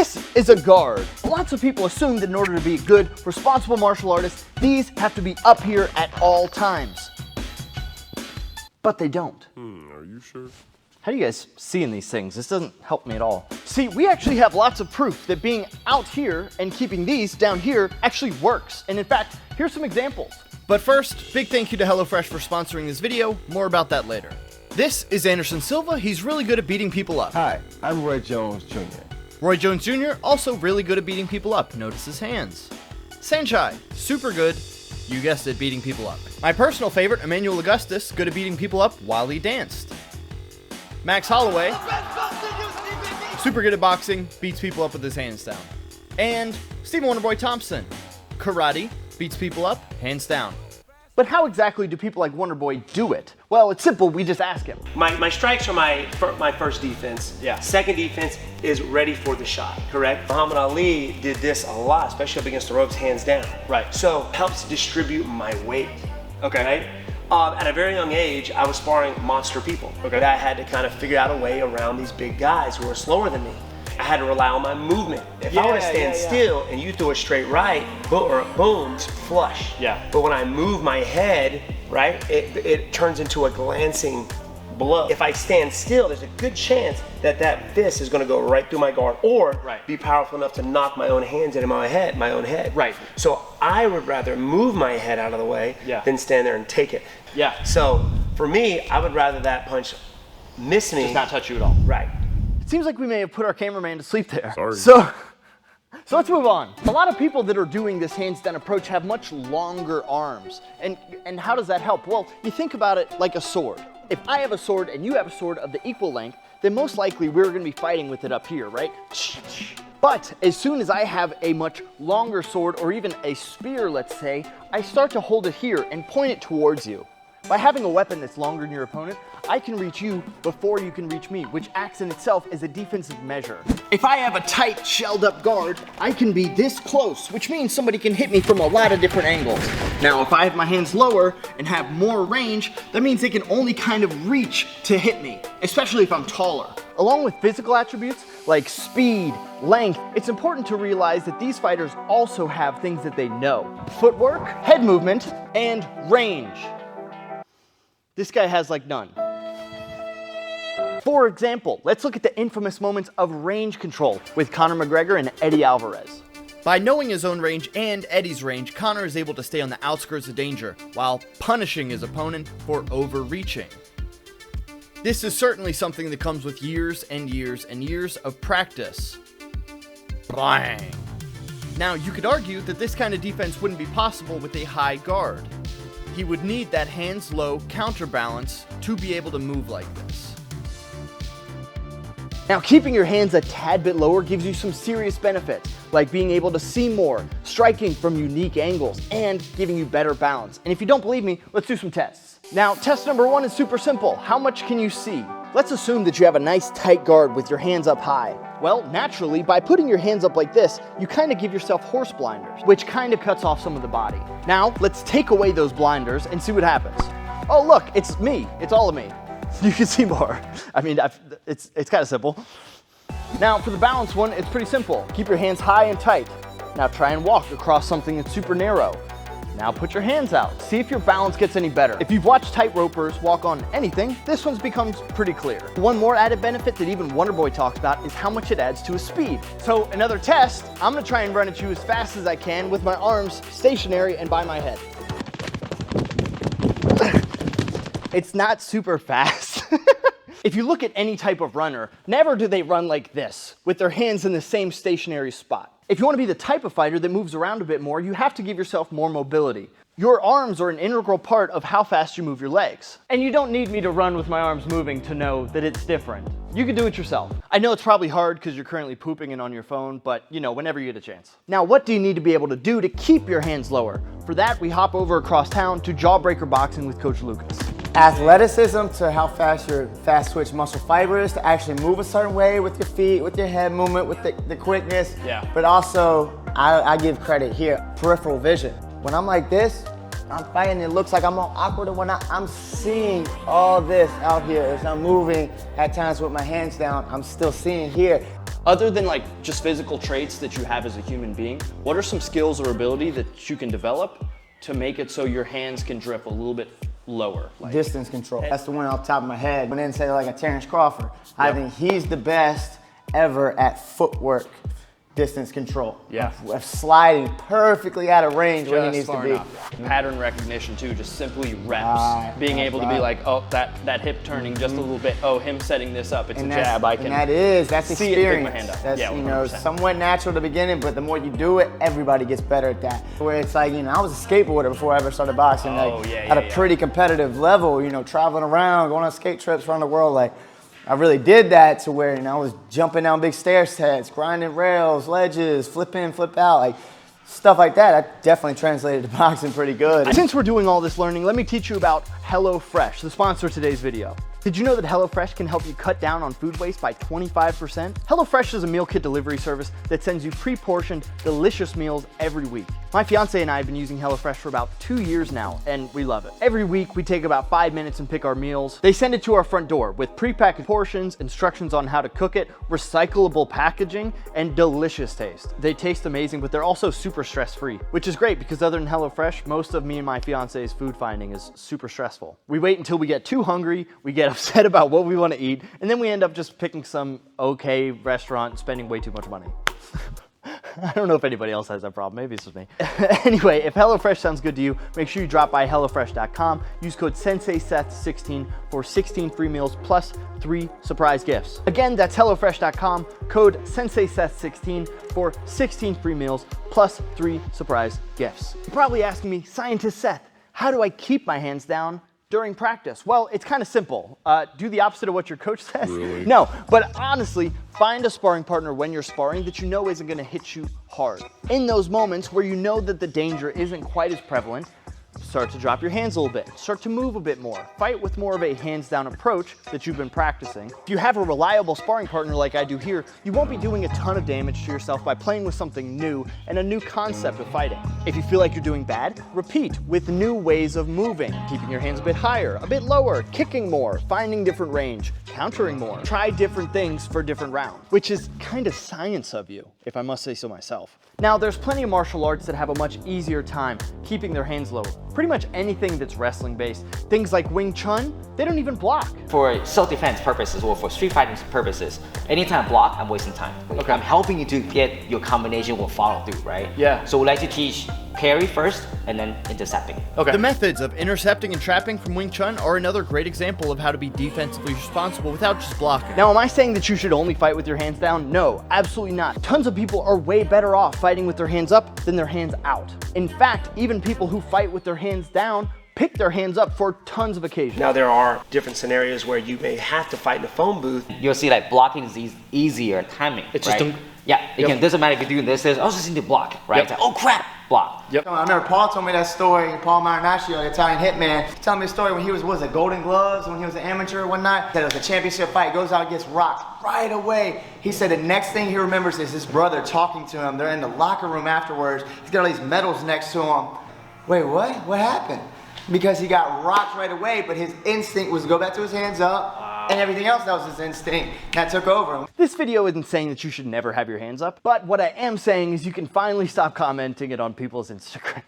This is a guard. Lots of people assume that in order to be a good, responsible martial artist, these have to be up here at all times. But they don't. Are you sure? How do you guys see in these things? This doesn't help me at all. See, we actually have lots of proof that being out here and keeping these down here actually works. And in fact, here's some examples. But first, big thank you to HelloFresh for sponsoring this video. More about that later. This is Anderson Silva. He's really good at beating people up. Hi, I'm Roy Jones Jr. Roy Jones Jr. also really good at beating people up. Notice his hands. Saencahi, super good. You guessed it, beating people up. My personal favorite, Emmanual Augustus, good at beating people up while he danced. Max Holloway, super good at boxing, beats people up with his hands down. And Stephen Wonderboy Thompson, karate, beats people up, hands down. But how exactly do people like Wonderboy do it? Well, it's simple, we just ask him. My strikes are my first defense. Yeah. Second defense is ready for the shot, correct? Muhammad Ali did this a lot, especially up against the ropes, hands down. Right. So helps distribute my weight. Okay. Right? At a very young age, I was sparring monster people. Okay. I had to kind of figure out a way around these big guys who are slower than me. I had to rely on my movement. If I were to stand still and you threw a straight right, boom, it's flush. Yeah. But when I move my head, right, it turns into a glancing blow. If I stand still, there's a good chance that that fist is going to go right through my guard, or be powerful enough to knock my own hands into my own head. Right. So I would rather move my head out of the way than stand there and take it. Yeah. So for me, I would rather that punch miss me. Just not touch you at all. Right. It seems like we may have put our cameraman to sleep there. Sorry. So let's move on. A lot of people that are doing this hands down approach have much longer arms. And how does that help? Well, you think about it like a sword. If I have a sword and you have a sword of the equal length, then most likely we're gonna be fighting with it up here, right? But as soon as I have a much longer sword, or even a spear, let's say, I start to hold it here and point it towards you. By having a weapon that's longer than your opponent, I can reach you before you can reach me, which acts in itself as a defensive measure. If I have a tight, shelled up guard, I can be this close, which means somebody can hit me from a lot of different angles. Now, if I have my hands lower and have more range, that means they can only kind of reach to hit me, especially if I'm taller. Along with physical attributes like speed, length, it's important to realize that these fighters also have things that they know. Footwork, head movement, and range. This guy has like none. For example, let's look at the infamous moments of range control with Conor McGregor and Eddie Alvarez. By knowing his own range and Eddie's range, Conor is able to stay on the outskirts of danger while punishing his opponent for overreaching. This is certainly something that comes with years and years and years of practice. Bang! Now, you could argue that this kind of defense wouldn't be possible with a high guard. He would need that hands low counterbalance to be able to move like this. Now, keeping your hands a tad bit lower gives you some serious benefits, like being able to see more, striking from unique angles, and giving you better balance. And if you don't believe me, let's do some tests. Now, test number one is super simple. How much can you see? Let's assume that you have a nice tight guard with your hands up high. Well, naturally, by putting your hands up like this, you kind of give yourself horse blinders, which kind of cuts off some of the body. Now, let's take away those blinders and see what happens. Oh, look, it's me. It's all of me. You can see more. I mean, it's kind of simple. Now, for the balance one, it's pretty simple. Keep your hands high and tight. Now try and walk across something that's super narrow. Now put your hands out. See if your balance gets any better. If you've watched tightropers walk on anything, this one becomes pretty clear. One more added benefit that even Wonderboy talks about is how much it adds to his speed. So another test, I'm gonna try and run at you as fast as I can with my arms stationary and by my head. It's not super fast. If you look at any type of runner, never do they run like this, with their hands in the same stationary spot. If you want to be the type of fighter that moves around a bit more, you have to give yourself more mobility. Your arms are an integral part of how fast you move your legs. And you don't need me to run with my arms moving to know that it's different. You can do it yourself. I know it's probably hard because you're currently pooping and on your phone, but you know, whenever you get a chance. Now, what do you need to be able to do to keep your hands lower? For that, we hop over across town to Jawbreaker Boxing with Coach Lucas. Athleticism to how fast your fast twitch muscle fiber is to actually move a certain way with your feet, with your head movement, with the quickness. Yeah. But also, I give credit here, peripheral vision. When I'm like this, I'm fighting, it looks like I'm all awkward, and when I'm seeing all this out here as I'm moving at times with my hands down, I'm still seeing here. Other than like just physical traits that you have as a human being, what are some skills or ability that you can develop to make it so your hands can drift a little bit lower? Like, distance control. That's the one off the top of my head. And then say like a Terrence Crawford. I think he's the best ever at footwork. Distance control. Yeah. Of sliding perfectly out of range where he needs to be. Pattern recognition too, just simply reps. Being able to be like, oh, that hip turning just a little bit. Oh, him setting this up. It's a jab. I can. And that's see experience. it, pick my hand up. That's, yeah, you know, somewhat natural at the beginning, but the more you do it, everybody gets better at that. Where it's like, you know, I was a skateboarder before I ever started boxing. At a pretty competitive level, you know, traveling around, going on skate trips around the world, like. I really did that to where, you know, I was jumping down big stair sets, grinding rails, ledges, flip in, flip out, like stuff like that. I definitely translated to boxing pretty good. Since we're doing all this learning, let me teach you about HelloFresh, the sponsor of today's video. Did you know that HelloFresh can help you cut down on food waste by 25%? HelloFresh is a meal kit delivery service that sends you pre-portioned, delicious meals every week. My fiance and I have been using HelloFresh for about 2 years now, and we love it. Every week, we take about 5 minutes and pick our meals. They send it to our front door with pre-packaged portions, instructions on how to cook it, recyclable packaging, and delicious taste. They taste amazing, but they're also super stress-free, which is great because other than HelloFresh, most of me and my fiance's food finding is super stressful. We wait until we get too hungry, we get upset about what we want to eat, and then we end up just picking some okay restaurant and spending way too much money. I don't know if anybody else has that problem. Maybe it's just me. Anyway, if HelloFresh sounds good to you, make sure you drop by HelloFresh.com. Use code SenseiSeth16 for 16 free meals plus 3 surprise gifts. Again, that's HelloFresh.com. Code SenseiSeth16 for 16 free meals plus 3 surprise gifts. You're probably asking me, Scientist Seth, how do I keep my hands down during practice? Well, it's kind of simple. Do the opposite of what your coach says. Really? No, but honestly, find a sparring partner when you're sparring that you know isn't gonna hit you hard. In those moments where you know that the danger isn't quite as prevalent, start to drop your hands a little bit, start to move a bit more, fight with more of a hands down approach that you've been practicing. If you have a reliable sparring partner like I do here, you won't be doing a ton of damage to yourself by playing with something new and a new concept of fighting. If you feel like you're doing bad, repeat with new ways of moving, keeping your hands a bit higher, a bit lower, kicking more, finding different range, countering more. Try different things for different rounds, which is kind of science of you, if I must say so myself. Now, there's plenty of martial arts that have a much easier time keeping their hands low. Pretty much anything that's wrestling based. Things like Wing Chun, they don't even block. For self-defense purposes or for street fighting purposes, anytime I block, I'm wasting time. Okay. I'm helping you to get your combination will follow through, right? Yeah. So we like to teach parry first and then intercepting. Okay. The methods of intercepting and trapping from Wing Chun are another great example of how to be defensively responsible without just blocking. Now, am I saying that you should only fight with your hands down? No, absolutely not. Tons of people are way better off fighting with their hands up than their hands out. In fact, even people who fight with their hands down pick their hands up for tons of occasions. Now there are different scenarios where you may have to fight in the phone booth. You'll see like blocking is easier timing. It's right? just it doesn't matter if you're doing this, I also just need to block, right? It's like, oh crap, block. I remember Paul told me that story, Paul Marinaccio, the Italian hitman, he told me a story when he was it Golden Gloves, when he was an amateur one night. He said it was a championship fight, goes out, gets rocked right away. He said the next thing he remembers is his brother talking to him. They're in the locker room afterwards. He's got all these medals next to him. Wait, what? What happened? Because he got rocked right away, but his instinct was to go back to his hands up, and everything else, that was his instinct. That took over him. This video isn't saying that you should never have your hands up, but what I am saying is you can finally stop commenting it on people's Instagrams.